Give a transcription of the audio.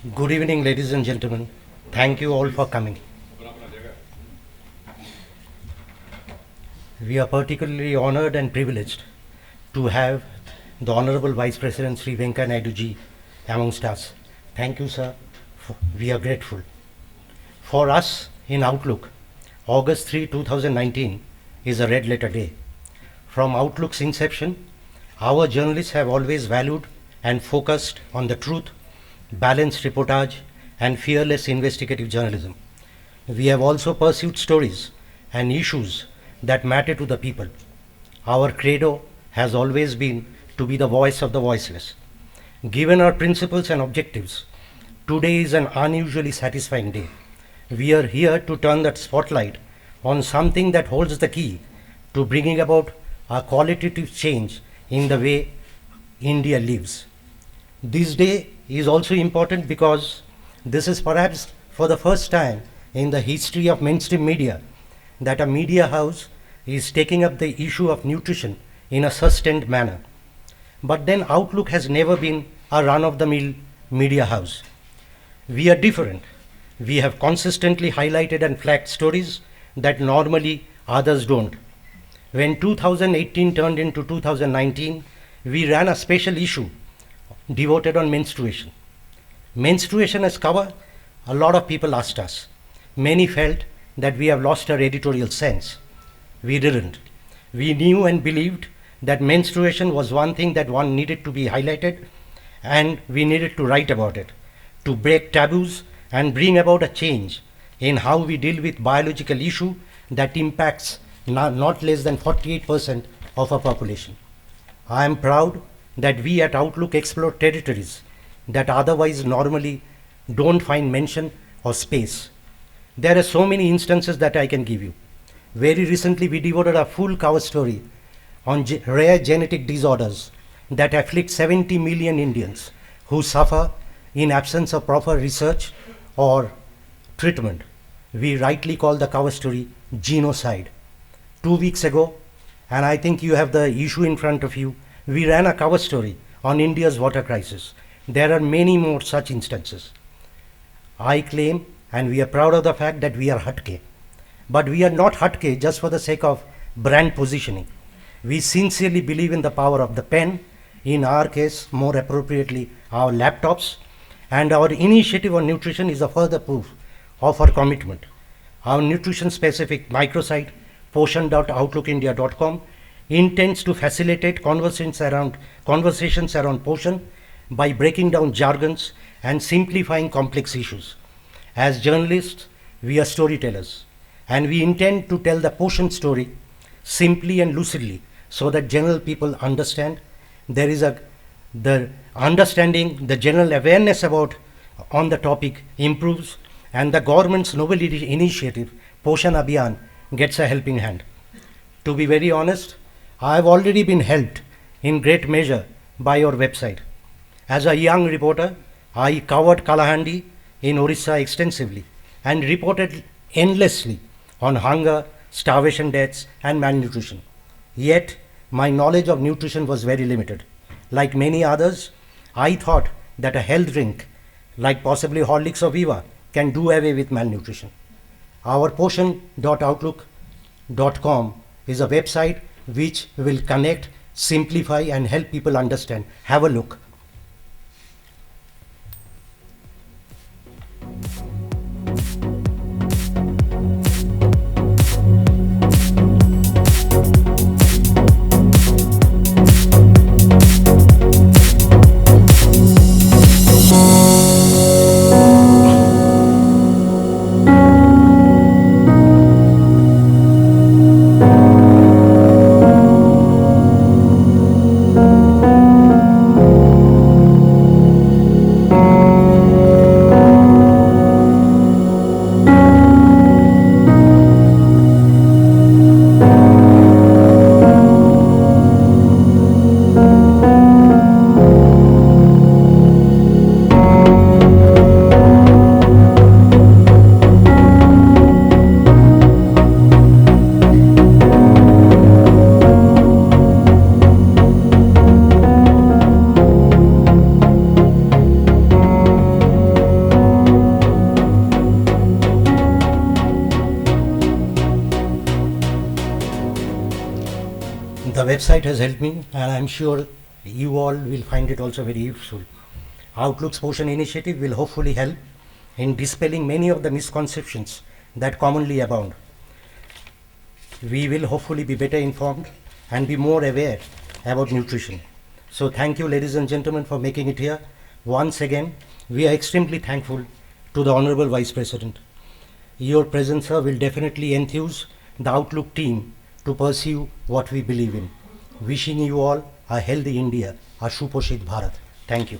Good evening, ladies and gentlemen. Thank you all for coming. We are particularly honored and privileged to have the Honorable Vice President Sri Venkaiah Naidu ji amongst us. Thank you, sir. We are grateful. For us in Outlook, August 3, 2019 is a red letter day. From Outlook's inception, our journalists have always valued and focused on the truth, balanced reportage, and fearless investigative journalism. We have also pursued stories and issues that matter to the people. Our credo has always been to be the voice of the voiceless. Given our principles and objectives, today is an unusually satisfying day. We are here to turn that spotlight on something that holds the key to bringing about a qualitative change in the way India lives. This day is also important because this is perhaps for the first time in the history of mainstream media that a media house is taking up the issue of nutrition in a sustained manner. But then Outlook has never been a run-of-the-mill media house. We are different. We have consistently highlighted and flagged stories that normally others don't. When 2018 turned into 2019, we ran a special issue devoted on menstruation. Menstruation as cover, a lot of people asked us. Many felt that we have lost our editorial sense. We didn't. We knew and believed that menstruation was one thing that one needed to be highlighted, and we needed to write about it, to break taboos and bring about a change in how we deal with biological issue that impacts not less than 48% of our population. I am proud that we at Outlook explore territories that otherwise normally don't find mention or space. There are so many instances that I can give you. Very recently, we devoted a full cover story on rare genetic disorders that afflict 70 million Indians who suffer in absence of proper research or treatment. We rightly call the cover story genocide. 2 weeks ago, and I think you have the issue in front of you, we ran a cover story on India's water crisis. There are many more such instances. I claim, and we are proud of the fact that we are Hatke. But we are not Hatke just for the sake of brand positioning. We sincerely believe in the power of the pen, in our case, more appropriately, our laptops, and our initiative on nutrition is a further proof of our commitment. Our nutrition-specific microsite, poshan.outlookindia.com, intends to facilitate conversations around Poshan by breaking down jargons and simplifying complex issues. As journalists, we are storytellers, and we intend to tell the Poshan story simply and lucidly so that general people understand. There is the understanding, the general awareness about on the topic improves, and the government's novel initiative, Poshan Abhiyan, gets a helping hand. To be very honest, I have already been helped in great measure by your website. As a young reporter, I covered Kalahandi in Orissa extensively and reported endlessly on hunger, starvation deaths, and malnutrition. Yet, my knowledge of nutrition was very limited. Like many others, I thought that a health drink, like possibly Horlicks or Viva, can do away with malnutrition. Our poshan.outlook.com is a website which will connect, simplify, and help people understand. Have a look. website has helped me, and I'm sure you all will find it also very useful. Outlook's Potion initiative will hopefully help in dispelling many of the misconceptions that commonly abound. We will hopefully be better informed and be more aware about nutrition. So thank you, ladies and gentlemen, for making it here. Once again, we are extremely thankful to the Honorable Vice President. Your presence, sir, will definitely enthuse the Outlook team to pursue what we believe in. Wishing you all a healthy India, a Suposhit Bharat. Thank you.